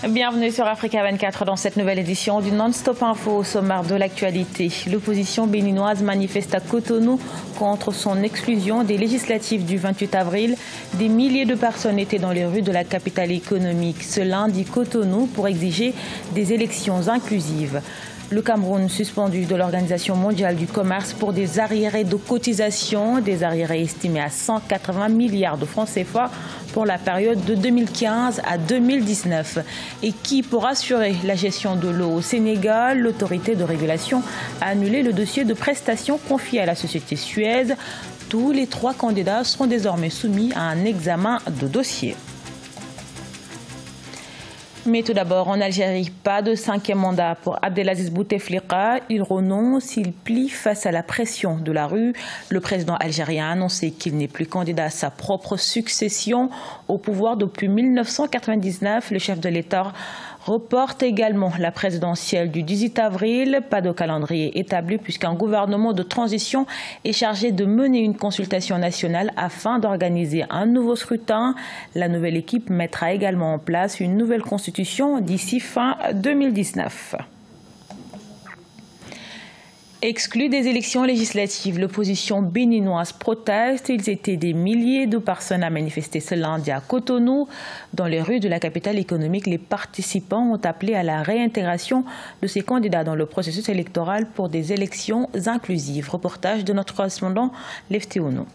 Bienvenue sur Africa 24 dans cette nouvelle édition du Non-Stop Info au sommaire de l'actualité. L'opposition béninoise manifeste à Cotonou contre son exclusion des législatives du 28 avril. Des milliers de personnes étaient dans les rues de la capitale économique ce lundi Cotonou pour exiger des élections inclusives. Le Cameroun suspendu de l'Organisation mondiale du commerce pour des arriérés de cotisation, des arriérés estimés à 180 milliards de francs CFA pour la période de 2015 à 2019. Et qui, pour assurer la gestion de l'eau au Sénégal, l'autorité de régulation a annulé le dossier de prestation confié à la société Suez. Tous les 3 candidats seront désormais soumis à un examen de dossier. Mais tout d'abord, en Algérie, pas de 5e mandat pour Abdelaziz Bouteflika. Il renonce, il plie face à la pression de la rue. Le président algérien a annoncé qu'il n'est plus candidat à sa propre succession au pouvoir depuis 1999. Le chef de l'État reporte également la présidentielle du 18 avril. Pas de calendrier établi puisqu'un gouvernement de transition est chargé de mener une consultation nationale afin d'organiser un nouveau scrutin. La nouvelle équipe mettra également en place une nouvelle constitution d'ici fin 2019. Exclus des élections législatives, l'opposition béninoise proteste. Ils étaient des milliers de personnes à manifester ce lundi à Cotonou. Dans les rues de la capitale économique, les participants ont appelé à la réintégration de ces candidats dans le processus électoral pour des élections inclusives. Reportage de notre correspondant Lefteono.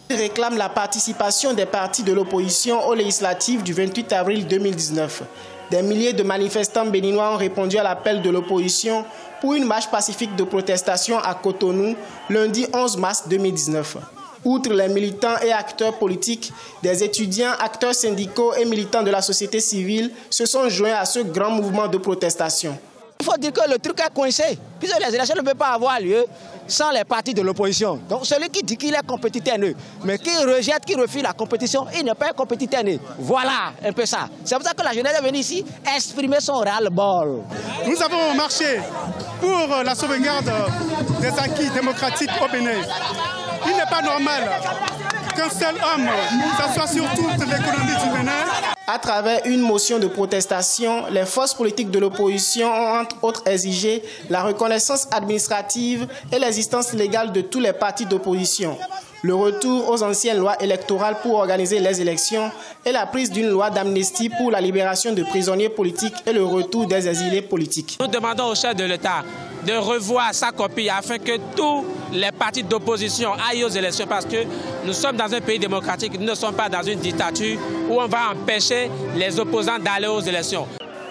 Ils réclament la participation des partis de l'opposition aux législatives du 28 avril 2019. Des milliers de manifestants béninois ont répondu à l'appel de l'opposition pour une marche pacifique de protestation à Cotonou lundi 11 mars 2019. Outre les militants et acteurs politiques, des étudiants, acteurs syndicaux et militants de la société civile se sont joints à ce grand mouvement de protestation. Il faut dire que le truc est coincé, puisque les élections ne peuvent pas avoir lieu sans les partis de l'opposition. Donc celui qui dit qu'il est compétiteur, mais qui rejette, qui refuse la compétition, il n'est pas compétiteur. Voilà un peu ça. C'est pour ça que la jeunesse est venue ici exprimer son ras-le-bol. Nous avons marché pour la sauvegarde des acquis démocratiques au Bénin. Il n'est pas normal qu'un seul homme s'assoie sur toute l'économie du Bénin. À travers une motion de protestation, les forces politiques de l'opposition ont entre autres exigé la reconnaissance administrative et l'existence légale de tous les partis d'opposition, le retour aux anciennes lois électorales pour organiser les élections et la prise d'une loi d'amnistie pour la libération de prisonniers politiques et le retour des exilés politiques. Nous demandons au chef de l'État de revoir sa copie afin que tous les partis d'opposition aillent aux élections parce que nous sommes dans un pays démocratique, nous ne sommes pas dans une dictature où on va empêcher les opposants d'aller aux élections.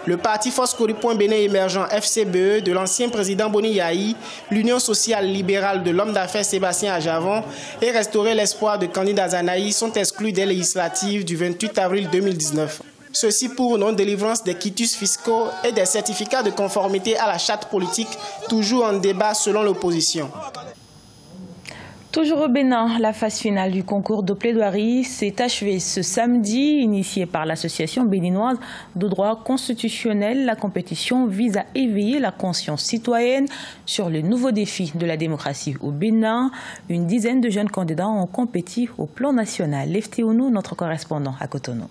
Le parti Force Koripoint Bénin émergent FCBE de l'ancien président Boni Yahi, l'Union sociale libérale de l'homme d'affaires Sébastien Ajavon et Restaurer l'espoir de Candide Azanaï sont exclus des législatives du 28 avril 2019. Ceci pour non-délivrance des quitus fiscaux et des certificats de conformité à la charte politique, toujours en débat selon l'opposition. Toujours au Bénin, la phase finale du concours de plaidoirie s'est achevée ce samedi. Initiée par l'Association béninoise de droit constitutionnel, la compétition vise à éveiller la conscience citoyenne sur les nouveaux défis de la démocratie au Bénin. Une dizaine de jeunes candidats ont compéti au plan national. Lefteono, notre correspondant à Cotonou.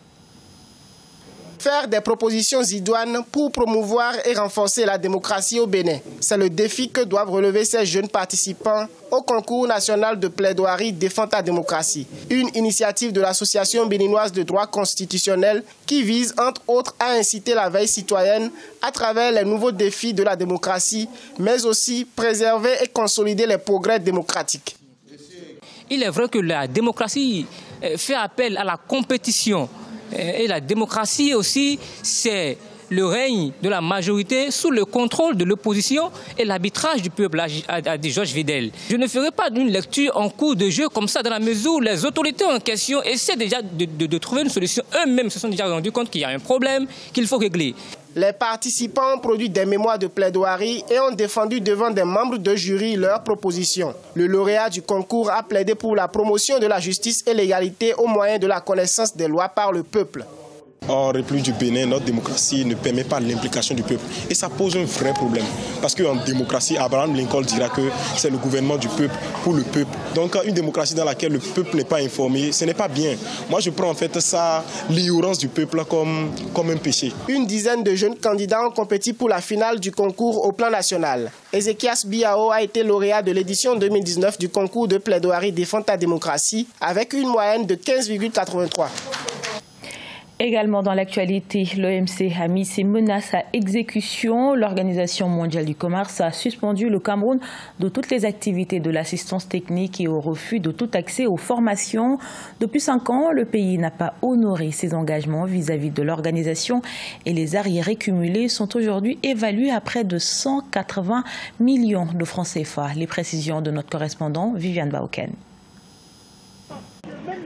Faire des propositions idoines pour promouvoir et renforcer la démocratie au Bénin. C'est le défi que doivent relever ces jeunes participants au concours national de plaidoirie Défends ta démocratie. Une initiative de l'Association béninoise de droit constitutionnel qui vise entre autres à inciter la veille citoyenne à travers les nouveaux défis de la démocratie, mais aussi préserver et consolider les progrès démocratiques. Il est vrai que la démocratie fait appel à la compétition. Et la démocratie aussi, c'est le règne de la majorité sous le contrôle de l'opposition et l'arbitrage du peuple, a dit Georges Vidal. Je ne ferai pas d'une lecture en cours de jeu comme ça, dans la mesure où les autorités en question essaient déjà de trouver une solution. Eux-mêmes se sont déjà rendus compte qu'il y a un problème qu'il faut régler. Les participants ont produit des mémoires de plaidoirie et ont défendu devant des membres de jury leurs propositions. Le lauréat du concours a plaidé pour la promotion de la justice et l'égalité au moyen de la connaissance des lois par le peuple. En République du Bénin, notre démocratie ne permet pas l'implication du peuple. Et ça pose un vrai problème. Parce qu'en démocratie, Abraham Lincoln dira que c'est le gouvernement du peuple pour le peuple. Donc une démocratie dans laquelle le peuple n'est pas informé, ce n'est pas bien. Moi, je prends en fait ça, l'ignorance du peuple comme un péché. Une dizaine de jeunes candidats ont compéti pour la finale du concours au plan national. Ezekias Biao a été lauréat de l'édition 2019 du concours de plaidoirie Défends ta démocratie avec une moyenne de 15,83. Également dans l'actualité, l'OMC a mis ses menaces à exécution. L'Organisation mondiale du commerce a suspendu le Cameroun de toutes les activités de l'assistance technique et au refus de tout accès aux formations. Depuis 5 ans, le pays n'a pas honoré ses engagements vis-à-vis de l'organisation et les arriérés cumulés sont aujourd'hui évalués à près de 180 millions de francs CFA. Les précisions de notre correspondant Viviane Baoken.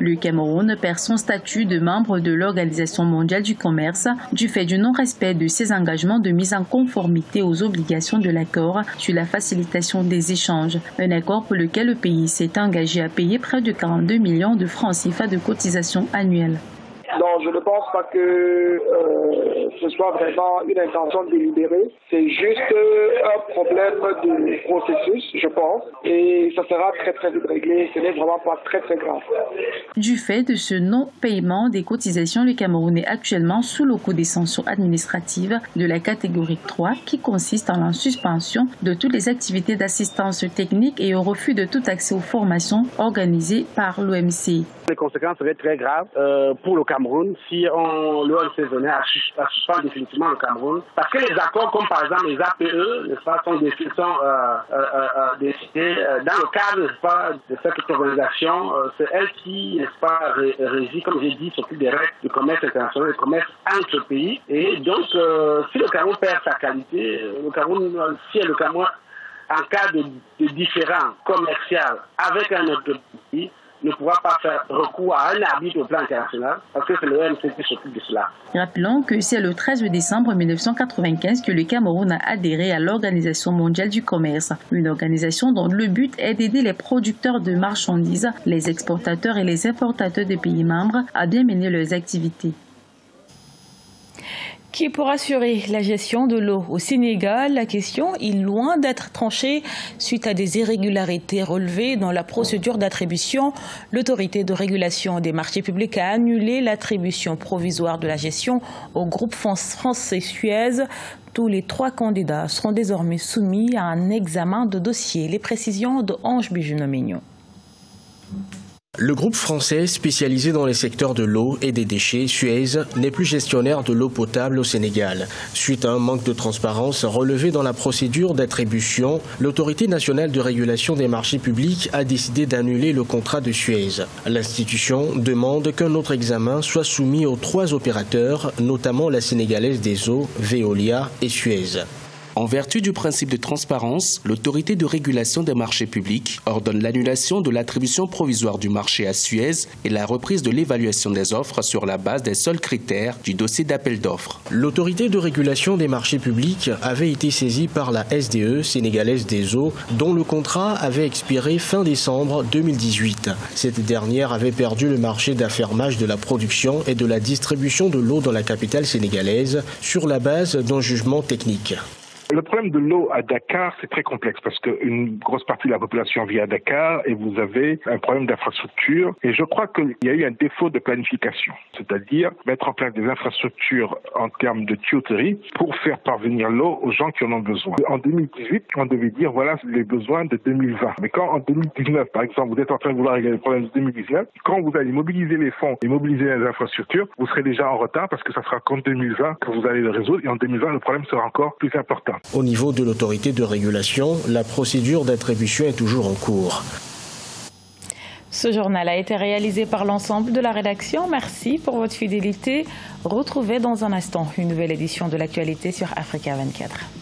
Le Cameroun perd son statut de membre de l'Organisation mondiale du commerce du fait du non-respect de ses engagements de mise en conformité aux obligations de l'accord sur la facilitation des échanges. Un accord pour lequel le pays s'est engagé à payer près de 42 millions de francs CFA de cotisation annuelle. Non, je ne pense pas que ce soit vraiment une intention délibérée. C'est juste un problème de processus, je pense. Et ça sera très très vite réglé. Ce n'est vraiment pas très très grave. Du fait de ce non-paiement des cotisations, le Cameroun est actuellement sous le coup des sanctions administratives de la catégorie 3 qui consiste en la suspension de toutes les activités d'assistance technique et au refus de tout accès aux formations organisées par l'OMC. Les conséquences seraient très graves pour le Cameroun si l'OMC venait à suspendre définitivement le Cameroun. Parce que les accords comme par exemple les APE sont décidés dans le cadre de cette organisation. C'est elle qui régit, comme j'ai dit, s'occupe des règles du commerce international, du commerce entre pays. Et donc, si le Cameroun perd sa qualité, si le Cameroun, en cas de différend commercial avec un autre pays, ne pourra pas faire recours à un arbitre au plan international parce que c'est l'OMC qui s'occupe de cela. Rappelons que c'est le 13 décembre 1995 que le Cameroun a adhéré à l'Organisation mondiale du commerce, une organisation dont le but est d'aider les producteurs de marchandises, les exportateurs et les importateurs des pays membres à bien mener leurs activités. Qui pour assurer la gestion de l'eau au Sénégal? La question est loin d'être tranchée suite à des irrégularités relevées dans la procédure d'attribution. L'autorité de régulation des marchés publics a annulé l'attribution provisoire de la gestion au groupe français Suez. Tous les 3 candidats seront désormais soumis à un examen de dossier. Les précisions de Ange Bijunomignon. Le groupe français spécialisé dans les secteurs de l'eau et des déchets, Suez, n'est plus gestionnaire de l'eau potable au Sénégal. Suite à un manque de transparence relevé dans la procédure d'attribution, l'autorité nationale de régulation des marchés publics a décidé d'annuler le contrat de Suez. L'institution demande qu'un autre examen soit soumis aux 3 opérateurs, notamment la sénégalaise des eaux, Veolia et Suez. En vertu du principe de transparence, l'autorité de régulation des marchés publics ordonne l'annulation de l'attribution provisoire du marché à Suez et la reprise de l'évaluation des offres sur la base des seuls critères du dossier d'appel d'offres. L'autorité de régulation des marchés publics avait été saisie par la SDE, sénégalaise des eaux, dont le contrat avait expiré fin décembre 2018. Cette dernière avait perdu le marché d'affermage de la production et de la distribution de l'eau dans la capitale sénégalaise sur la base d'un jugement technique. Le problème de l'eau à Dakar, c'est très complexe parce qu'une grosse partie de la population vit à Dakar et vous avez un problème d'infrastructure. Et je crois qu'il y a eu un défaut de planification, c'est-à-dire mettre en place des infrastructures en termes de tuyauterie pour faire parvenir l'eau aux gens qui en ont besoin. En 2018, on devait dire voilà les besoins de 2020. Mais quand en 2019, par exemple, vous êtes en train de vouloir régler les problèmes de 2019, quand vous allez mobiliser les fonds et mobiliser les infrastructures, vous serez déjà en retard parce que ça sera qu'en 2020 que vous allez le résoudre et en 2020, le problème sera encore plus important. Au niveau de l'autorité de régulation, la procédure d'attribution est toujours en cours. Ce journal a été réalisé par l'ensemble de la rédaction. Merci pour votre fidélité. Retrouvez dans un instant une nouvelle édition de l'actualité sur Africa 24.